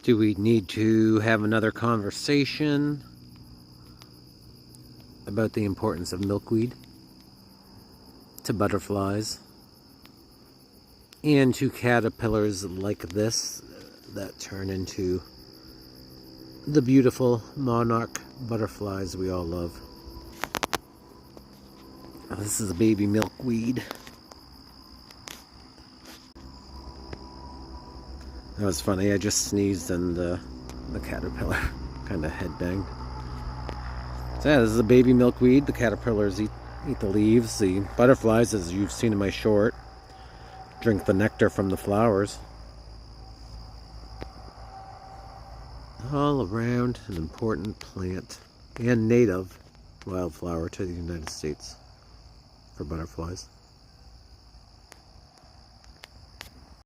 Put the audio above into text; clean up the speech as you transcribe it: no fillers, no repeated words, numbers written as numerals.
Do we need to have another conversation about the importance of milkweed to butterflies and to caterpillars like this that turn into the beautiful monarch butterflies we all love? This is a baby milkweed. That was funny, I just sneezed and the caterpillar kind of headbanged. So yeah, this is a baby milkweed. The caterpillars eat the leaves. The butterflies, as you've seen in my short, drink the nectar from the flowers. All around an important plant and native wildflower to the United States for butterflies.